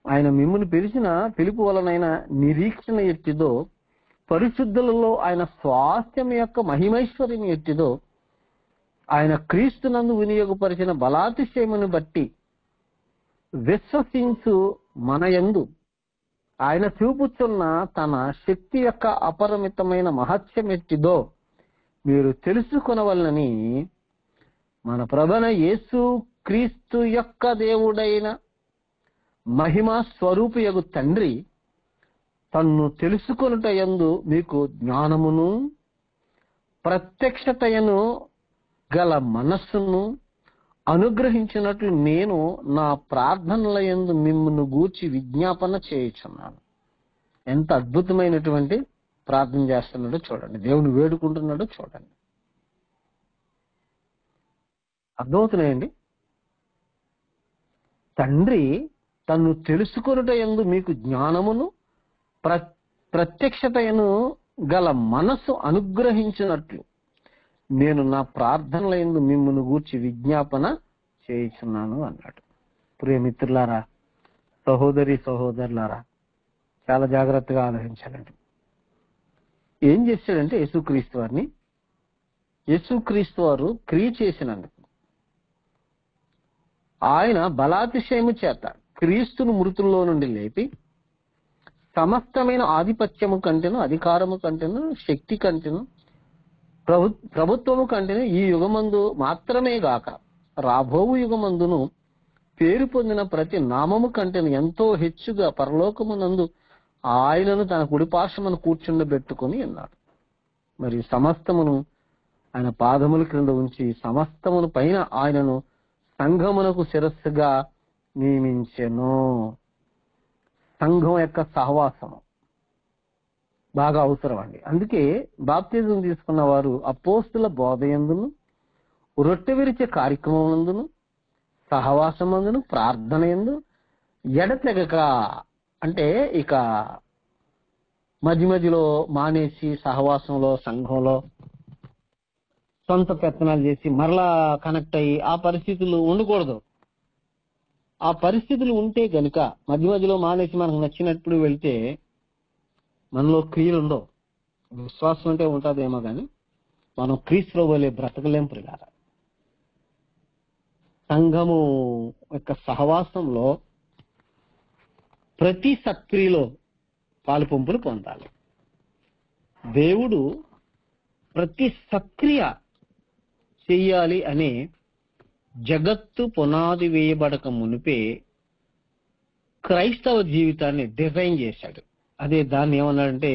ఆయన మిమ్మల్ని పిలిచిన పిలుపు వలనైన నిరీక్షణ ఎట్టిదో, పరిశుద్ధులలో ఆయన స్వాస్థ్యం యొక్క మహిమైశ్వర్యం ఎట్టిదో, ఆయన క్రీస్తునందు వినియోగపరిచిన బలాతిశయమును బట్టి విశ్వసించు మన యందు ఆయన చూపుచున్న తన శక్తి యొక్క అపరిమితమైన మహత్యం ఎట్టిదో మీరు తెలుసుకొనవలనని మన ప్రభువైన యేసు క్రీస్తు యొక్క దేవుడైన మహిమ స్వరూపియగు తండ్రి తన్ను తెలుసుకొనుట యందు మీకు జ్ఞానమును ప్రత్యక్షతయను గల మనస్సును అనుగ్రహించినట్లు నేను నా ప్రార్థనల యందు మిమ్మును గూర్చి విజ్ఞాపన చేయుచున్నాను. ఎంత అద్భుతమైనటువంటి ప్రార్థన చేస్తున్నాడో చూడండి, దేవుని వేడుకుంటున్నాడో చూడండి. అర్థమవుతున్నాయండి? తండ్రి తను తెలుసుకొనుట యందు మీకు జ్ఞానమును ప్రత్యక్షతయను గల మనస్సు అనుగ్రహించినట్లు నేను నా ప్రార్థనల యందు మిమ్మును గూర్చి విజ్ఞాపన చేయుచున్నాను అన్నాడు. ప్రియమిత్రులారా, సహోదరి సహోదరులారా, చాలా జాగ్రత్తగా ఆలోచించాలండి. ఏం చేశాడంటే యేసుక్రీస్తు వారు క్రియ చేసినందుకు ఆయన బలాతిశయము చేత క్రీస్తును మృతుల్లో నుండి లేపి సమస్తమైన ఆధిపత్యము కంటేను, అధికారము కంటేను, శక్తి కంటేను, ప్రభుత్వము కంటేను ఈ యుగమందు మాత్రమే గాక రాబోవు యుగమందును పేరు పొందిన ప్రతి నామము కంటేను ఎంతో హెచ్చుగా పరలోకమునందు ఆయనను తన కుడిపార్శ్వమున కూర్చుండబెట్టుకుని ఉన్నాడు. మరి సమస్తమును ఆయన పాదముల క్రింద ఉంచి సమస్తమును పైన ఆయనను సంఘమునకు శిరస్సుగా నియమించెను. సంఘం యొక్క సహవాసము బాగా అవసరం అండి. అందుకే బాప్తిజం తీసుకున్న వారు అపోస్తుల బోధయందును, రొట్టె విరిచే కార్యక్రమం సహవాసం అందును, ప్రార్థన యందు ఎడతెగక, అంటే ఇక మధ్య మధ్యలో మానేసి సహవాసంలో సంఘంలో సొంత పెత్తనాలు చేసి మరలా కనెక్ట్ అయ్యి ఆ పరిస్థితులు ఉండకూడదు. ఆ పరిస్థితులు ఉంటే గనుక మధ్య మధ్యలో మానేసి మనకు నచ్చినప్పుడు వెళ్తే మనలో క్రియలు ఉండవు. విశ్వాసం అంటే ఉంటుందేమో కానీ మనం క్రీస్తులో వలె బ్రతకలేం ప్రియులారా. సంఘము యొక్క సహవాసంలో ప్రతి సత్క్రియలో పాలు పంపులు పొందాలి. దేవుడు ప్రతి సత్క్రియ చెయ్యాలి అనే జగత్తు పునాది వేయబడక మునిపే క్రైస్తవ జీవితాన్ని డిజైన్ చేశాడు. అదే దాన్ని ఏమన్నాడంటే,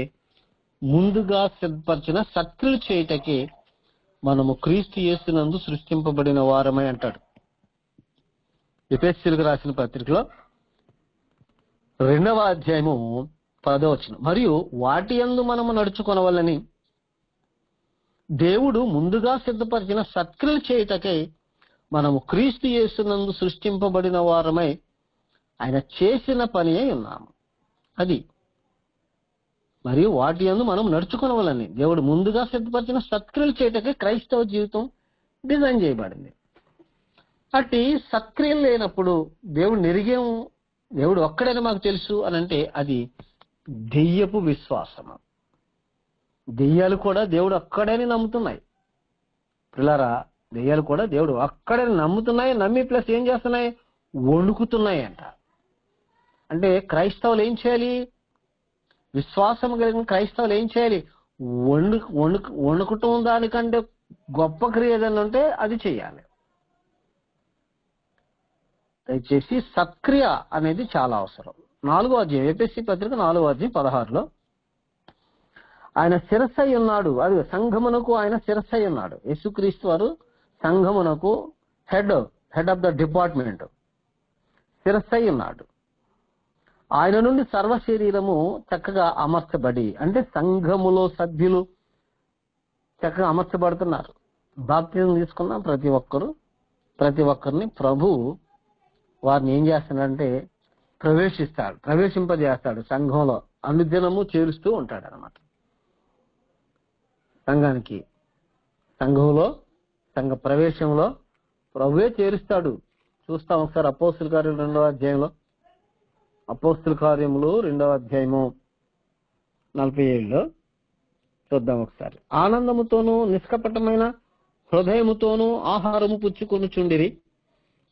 ముందుగా సిద్ధపరిచిన సత్క్రియలు చేయటకే మనము క్రీస్తు యేసునందు సృష్టింపబడిన వారమై అంటాడు. ఎఫెసీయులకు రాసిన పత్రికలో 2వ అధ్యాయము 10వ వచనం. మరియు వాటి యందు మనము నడుచుకొనవలని దేవుడు ముందుగా సిద్ధపరిచిన సత్క్రియలు చేయటకై మనము క్రీస్తు యేసునందు సృష్టింపబడిన వారమై ఆయన చేసిన పని అయి ఉన్నాము. అది మరియు వాటి యందు మనం నడుచుకొనవలని దేవుడు ముందుగా సిద్ధపరిచిన సత్క్రియలు చేయటకై క్రైస్తవ జీవితం డిజైన్ చేయబడింది. అట్టి సత్క్రియలు లేనప్పుడు దేవుడు నిరిగేం, దేవుడు ఒక్కడైనా మాకు తెలుసు అని అంటే అది దెయ్యపు విశ్వాసము. దెయ్యాలు కూడా దేవుడు ఒక్కడని నమ్ముతున్నాయి పిల్లరా. దెయ్యాలు కూడా దేవుడు ఒక్కడని నమ్ముతున్నాయి. నమ్మి ప్లస్ ఏం చేస్తున్నాయి, వణుకుతున్నాయి అంట. అంటే క్రైస్తవులు ఏం చేయాలి, విశ్వాసం కలిగిన క్రైస్తవులు ఏం చేయాలి, వణుకుటం దానికంటే గొప్ప క్రియ ఏదైనా ఉంటే అది చేయాలి. దయచేసి సత్క్రియ అనేది చాలా అవసరం. 4వ అధ్యాయం ఎఫెసీ పత్రిక 4వ అధ్యాయం 16లో ఆయన శిరస్సై ఉన్నాడు. అది సంఘమునకు ఆయన శిరస్సై ఉన్నాడు. యేసుక్రీస్తు వారు సంఘమునకు హెడ్ ఆఫ్ ద డిపార్ట్మెంట్, శిరస్సై ఉన్నాడు. ఆయన నుండి సర్వ శరీరము చక్కగా అమర్చబడి, అంటే సంఘములో సభ్యులు చక్కగా అమర్చబడుతున్నారు. బాప్తిజం తీసుకున్న ప్రతి ఒక్కరిని ప్రభు వారిని ఏం చేస్తాడంటే ప్రవేశింపజేస్తాడు. సంఘంలో అనుదినము చేరుస్తూ ఉంటాడు అనమాట. సంఘానికి సంఘంలో సంఘ ప్రవేశంలో ప్రభువే చేరుస్తాడు. చూస్తాం ఒకసారి అపోస్తుల కార్యములు 2వ అధ్యాయంలో, అపోస్తుల కార్యములు 2వ అధ్యాయము 47లో చూద్దాం ఒకసారి. ఆనందముతోనూ నిష్కపటమైన హృదయముతోనూ ఆహారము పుచ్చుకొనుచుండిరి,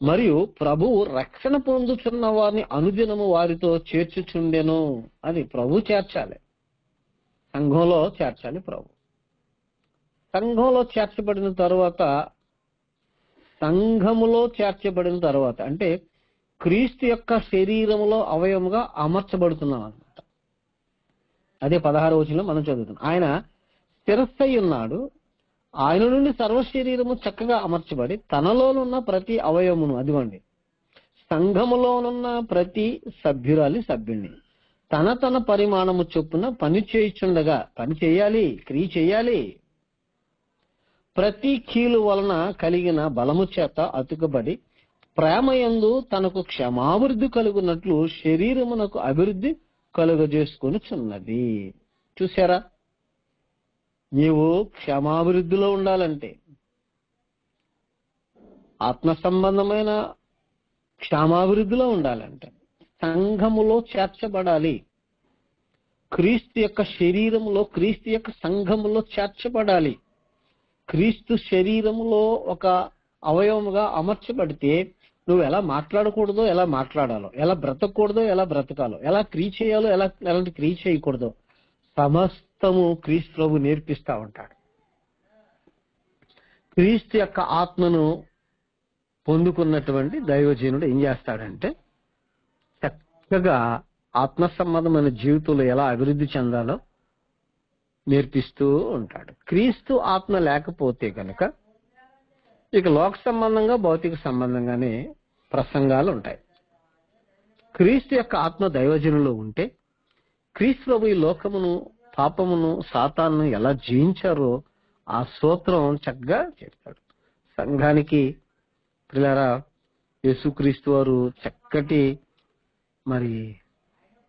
మరియు ప్రభువు రక్షణ పొందుచున్న వారిని అనుదినము వారితో చేర్చుచుండెను. అది ప్రభు చేర్చాలి, సంఘంలో చేర్చాలి. ప్రభు సంఘంలో చేర్చబడిన తర్వాత అంటే క్రీస్తు యొక్క శరీరములో అవయముగా అమర్చబడుతున్నాం అన్నమాట. అదే 16వ వచనంలో మనం చదువుతున్నాం. ఆయన శిరస్సై ఉన్నాడు, ఆయన నుండి సర్వ శరీరము చక్కగా అమర్చబడి తనలోనున్న ప్రతి అవయమును, అదిగోండి సంఘములోనున్న ప్రతి సభ్యుణ్ణి తన పరిమాణము చొప్పున పని చేయుచుండగా, పని చేయాలి, క్రియ చేయాలి, ప్రతి కీలు వలన కలిగిన బలము చేత అతుకబడి ప్రేమయందు తనకు క్షమాభివృద్ధి కలుగునట్లు శరీరమునకు అభివృద్ధి కలుగజేసుకొనుచున్నది. చూసారా, నీవు క్షమాభివృద్ధిలో ఉండాలంటే, ఆత్మ సంబంధమైన క్షమాభివృద్ధిలో ఉండాలంటే సంఘములో చేర్చబడాలి. క్రీస్తు యొక్క శరీరములో, క్రీస్తు యొక్క సంఘములో చేర్చబడాలి. క్రీస్తు శరీరములో ఒక అవయవముగా అమర్చబడితే నువ్వు ఎలా మాట్లాడకూడదో ఎలా మాట్లాడాలో, ఎలా బ్రతకూడదో ఎలా బ్రతకాలో, ఎలా క్రియ చేయాలో ఎలాంటి క్రియ చేయకూడదో సమస్తము క్రీస్తు ప్రభు నేర్పిస్తా ఉంటాడు. క్రీస్తు యొక్క ఆత్మను పొందుకున్నటువంటి దైవజనుడు ఏం చేస్తాడంటే చక్కగా ఆత్మ సంబంధమైన జీవితంలో ఎలా అభివృద్ధి చెందాలో నేర్పిస్తూ ఉంటాడు. క్రీస్తు ఆత్మ లేకపోతే కనుక ఇక లోక సంబంధంగా భౌతిక సంబంధంగానే ప్రసంగాలు ఉంటాయి. క్రీస్తు యొక్క ఆత్మ దైవజనులో ఉంటే క్రీస్తు ప్రభు ఈ లోకమును, పాపమును, సాతాను ఎలా జయించారో ఆ సూత్రం చక్కగా చెప్తాడు. సంఘానికి ప్రియులారా యేసుక్రీస్తు వారు చక్కటి మరి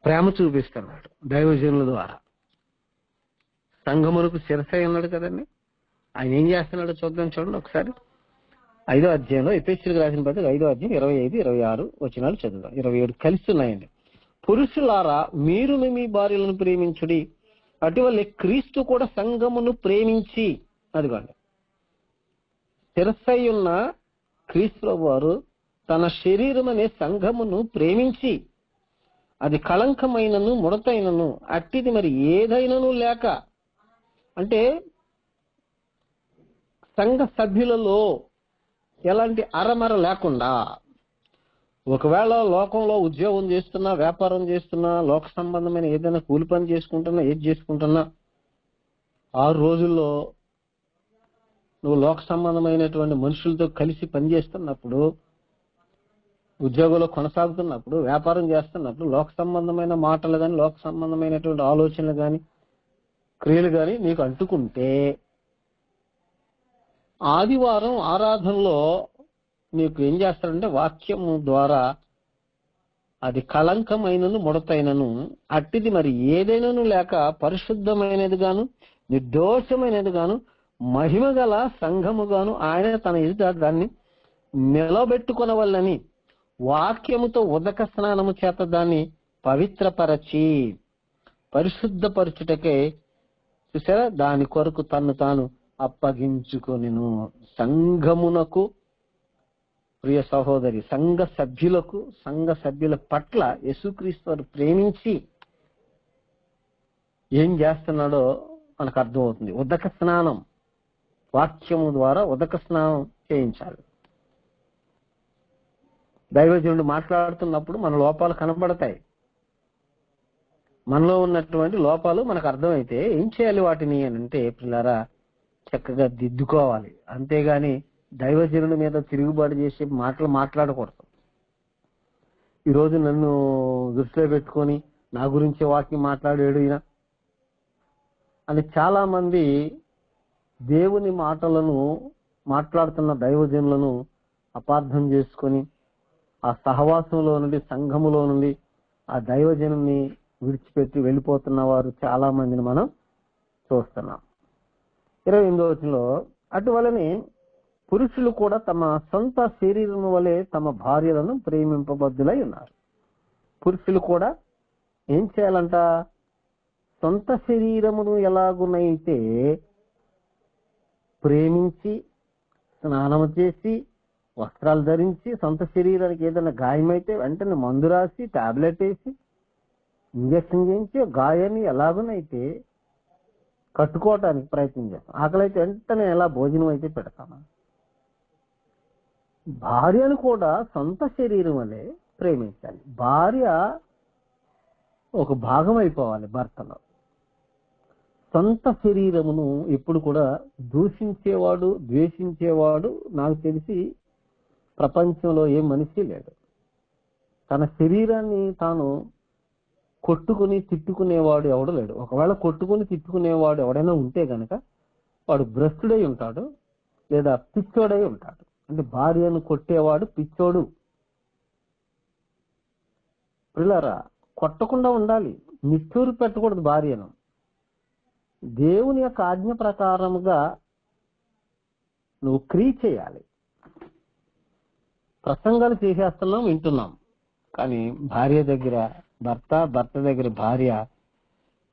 ప్రేమ చూపిస్తున్నాడు దైవజనుల ద్వారా. సంఘమునకు శిరసై ఉన్నాడు కదండి. ఆయన ఏం చేస్తున్నాడో చూద్దాం, చూడండి ఒకసారి. 5వ అధ్యాయంలో ఎఫెసీయులకు రాసిన పత్రిక 5వ అధ్యాయం 25, 26 వచనాలు చదువుదాం. 27 కలిసి ఉన్నాయండి. పురుషులారా మీరును మీ భార్యలను ప్రేమించుడి, అటువల్లే క్రీస్తు కూడా సంఘమును ప్రేమించి, అదిగోండి శిరస్సై ఉన్న క్రీస్తు వారు తన శరీరం అనే సంఘమును ప్రేమించి, అది కళంకమైనను ముడతైనను అట్టిది మరి ఏదైనను లేక, అంటే సంఘ సభ్యులలో ఎలాంటి అరమర లేకుండా, ఒకవేళ లోకంలో ఉద్యోగం చేస్తున్నా, వ్యాపారం చేస్తున్నా, లోక సంబంధమైన ఏదైనా కూలి పని చేసుకుంటున్నా, ఏది చేసుకుంటున్నా, 6 రోజుల్లో నువ్వు లోక సంబంధమైనటువంటి మనుషులతో కలిసి పనిచేస్తున్నప్పుడు, ఉద్యోగంలో కొనసాగుతున్నప్పుడు, వ్యాపారం చేస్తున్నప్పుడు లోక సంబంధమైన మాటలు కానీ, లోక సంబంధమైనటువంటి ఆలోచనలు కానీ, క్రియలు కానీ నీకు అంటుకుంటే, ఆదివారం ఆరాధనలో నీకు ఏం చేస్తాడంటే వాక్యము ద్వారా అది కళంకమైనను ముడతైనను అట్టిది మరి ఏదైనాను లేక పరిశుద్ధమైనది గాను నిర్దోషమైనది గాను మహిమ గల సంఘము గాను ఆయన తన ఎదుట దాన్ని నిలబెట్టుకొనవల్లని వాక్యముతో ఉదక స్నానము చేత దాన్ని పవిత్రపరచి పరిశుద్ధపరచుటకే చూసారా దాని కొరకు తన్ను తాను అప్పగించుకొనెను. సంఘమునకు ప్రియ సహోదరి, సంఘ సభ్యుల పట్ల యేసుక్రీస్తు వారు ప్రేమించి ఏం చేస్తున్నాడో మనకు అర్థమవుతుంది. ఉదక స్నానం, వాక్యము ద్వారా ఉదక స్నానం చేయించాలి. దైవజనుడు మాట్లాడుతున్నప్పుడు మన లోపాలు కనబడతాయి. మనలో ఉన్నటువంటి లోపాలు మనకు అర్థమైతే ఏం చేయాలి వాటిని అని అంటే, పిల్లరా చక్కగా దిద్దుకోవాలి. అంతేగాని దైవజనుడి మీద తిరుగుబాటు చేసే మాటలు మాట్లాడకూడదు. ఈరోజు నన్ను దృష్టిలో పెట్టుకొని నా గురించి వాక్యం మాట్లాడాడు ఈయన అని చాలా మంది దేవుని మాటలను మాట్లాడుతున్న దైవజనులను అపార్థం చేసుకొని ఆ సహవాసంలో నుండి, సంఘములో నుండి ఆ దైవజనుని విడిచిపెట్టి వెళ్ళిపోతున్న వారు చాలా మందిని మనం చూస్తున్నాం. 28వ వచనంలో అటువలనే పురుషులు కూడా తమ సొంత శరీరము వలె తమ భార్యలను ప్రేమింపబద్దులై ఉన్నారు. పురుషులు కూడా ఏం చేయాలంట? సొంత శరీరమును ఎలాగునైతే ప్రేమించి స్నానము చేసి వస్త్రాలు ధరించి, సొంత శరీరానికి ఏదైనా గాయమైతే వెంటనే మందు రాసి టాబ్లెట్ వేసి ఇంజక్షన్ చేయించి గాయాన్ని ఎలాగునైతే కట్టుకోవటానికి ప్రయత్నం చేస్తాం. ఆకలైతే వెంటనే ఎలా భోజనం అయితే పెడతామా? భార్యను కూడా సొంత శరీరం వలె ప్రేమించాలి. భార్య ఒక భాగం అయిపోవాలి భర్తలో. సొంత శరీరమును ఎప్పుడు కూడా దూషించేవాడు, ద్వేషించేవాడు నాకు తెలిసి ప్రపంచంలో ఏ మనిషి లేడు. తన శరీరాన్ని తాను కొట్టుకుని తిట్టుకునేవాడు ఎవడు లేడు. ఒకవేళ కొట్టుకుని తిట్టుకునేవాడు ఎవడైనా ఉంటే గనక వాడు భ్రష్టుడై ఉంటాడు, లేదా పిచ్చోడై ఉంటాడు. అంటే భార్యను కొట్టేవాడు పిచ్చోడు. పిల్లరా, కొట్టకుండా ఉండాలి, నిట్టూరు పెట్టకూడదు భార్యను. దేవుని యొక్క ఆజ్ఞ ప్రకారముగా నువ్వు క్రియ చేయాలి. ప్రసంగాలు చేసేస్తున్నాం, వింటున్నాం, కానీ భార్య దగ్గర భర్త, భర్త దగ్గర భార్య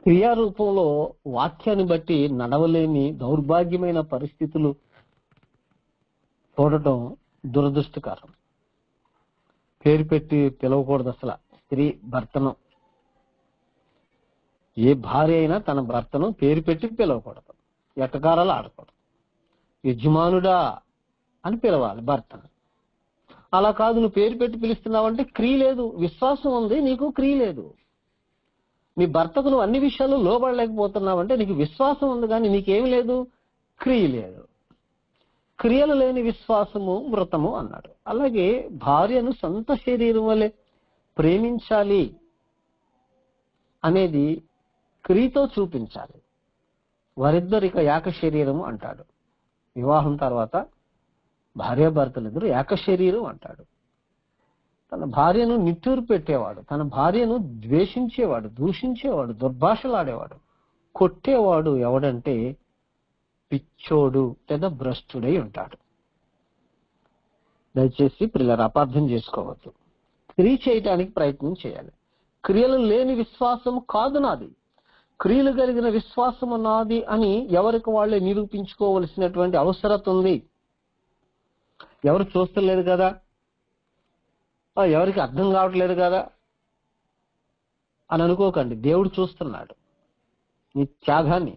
క్రియారూపంలో వాక్యాన్ని బట్టి నడవలేని దౌర్భాగ్యమైన పరిస్థితులు చూడటం దురదృష్టకరం. పేరు పెట్టి పిలవకూడదు అసలు స్త్రీ భర్తను. ఏ భార్య అయినా తన భర్తను పేరు పెట్టి పిలవకూడదు, ఎట్టకారాలు ఆడకూడదు. యజమానుడా అని పిలవాలి భర్తను. అలా కాదు, నువ్వు పేరు పెట్టి పిలుస్తున్నావంటే క్రియ లేదు. విశ్వాసం ఉంది, నీకు క్రియ లేదు. నీ భర్తకు నువ్వు అన్ని విషయాలు లోబడలేకపోతున్నావంటే నీకు విశ్వాసం ఉంది, కానీ నీకేమి లేదు, క్రియ లేదు. క్రియలు లేని విశ్వాసము మృతము అన్నాడు. అలాగే భార్యను సొంత శరీరం వలె ప్రేమించాలి అనేది క్రియతో చూపించాలి. వారిద్దరు ఇక ఏక శరీరము అంటాడు. వివాహం తర్వాత భార్యాభర్తలిద్దరు ఏక శరీరం అంటాడు. తన భార్యను నిట్టూరు పెట్టేవాడు, తన భార్యను ద్వేషించేవాడు, దూషించేవాడు, దుర్భాషలాడేవాడు, కొట్టేవాడు ఎవడంటే పిచ్చోడు లేదా భ్రష్టుడై ఉంటాడు. దయచేసి పిల్లలు అపార్థం చేసుకోవద్దు. క్రియ చేయటానికి ప్రయత్నం చేయాలి. క్రియలు లేని విశ్వాసం కాదు నాది, క్రియలు కలిగిన విశ్వాసము నాది అని ఎవరికి వాళ్ళే నిరూపించుకోవలసినటువంటి అవసరత ఉంది. ఎవరు చూస్తలేరు కదా, ఎవరికి అర్థం కావట్లేదు కదా అని అనుకోకండి. దేవుడు చూస్తున్నాడు నీ త్యాగాన్ని.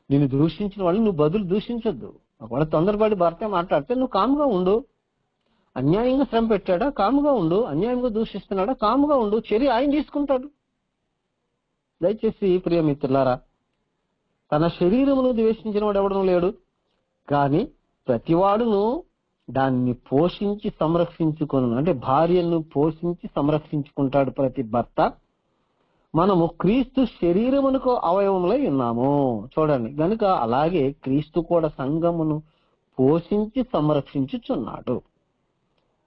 నిన్ను దూషించిన వాళ్ళు నువ్వు బదులు దూషించొద్దు. ఒకవేళ తొందరపడి భర్త మాట్లాడితే నువ్వు కాముగా ఉండు. అన్యాయంగా శ్రమ పెట్టాడా, కాముగా ఉండు. అన్యాయంగా దూషిస్తున్నాడా, కాముగా ఉండు. చర్య ఆయన తీసుకుంటాడు. దయచేసి ప్రియ మిత్రులారా, తన శరీరమును ద్వేషించిన వాడు ఎవడనూ లేడు, కానీ ప్రతివాడును దాన్ని పోషించి సంరక్షించుకొను. అంటే భార్యను పోషించి సంరక్షించుకుంటాడు ప్రతి భర్త. మనము క్రీస్తు శరీరమునకు అవయవములై ఉన్నాము. చూడండి, గనుక అలాగే క్రీస్తు కూడా సంఘమును పోషించి సంరక్షించుచున్నాడు.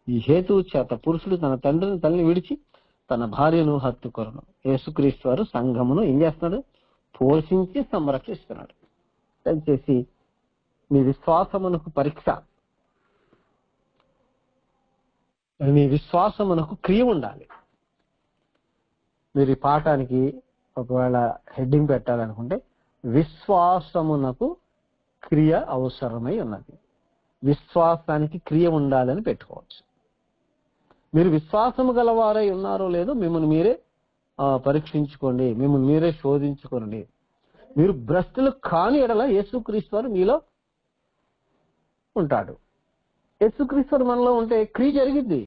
ఈ హేతువు చేత పురుషుడు తన తండ్రిని తల్లిని విడిచి తన భార్యను హత్తుకొను. యేసుక్రీస్తు వారు సంఘమును ఏం చేస్తున్నాడు? పోషించి సంరక్షిస్తున్నాడు. దయచేసి మీ విశ్వాసమునకు పరీక్ష, మీ విశ్వాసమునకు క్రియ ఉండాలి. మీరు ఈ పాఠానికి ఒకవేళ హెడ్డింగ్ పెట్టాలనుకుంటే విశ్వాసమునకు క్రియ అవసరమై ఉన్నది. విశ్వాసానికి క్రియ ఉండాలని పెట్టుకోవచ్చు. మీరు విశ్వాసము గలవారై ఉన్నారో లేదో మిమ్మల్ని మీరే పరీక్షించుకోండి, మిమ్మల్ని మీరే శోధించుకోండి. మీరు భ్రష్టులు కాని ఎడల యేసుక్రీస్తు వారు మీలో ఉంటాడు. యేసుక్రీస్తు వారు మనలో ఉంటే క్రియ జరిగిద్ది.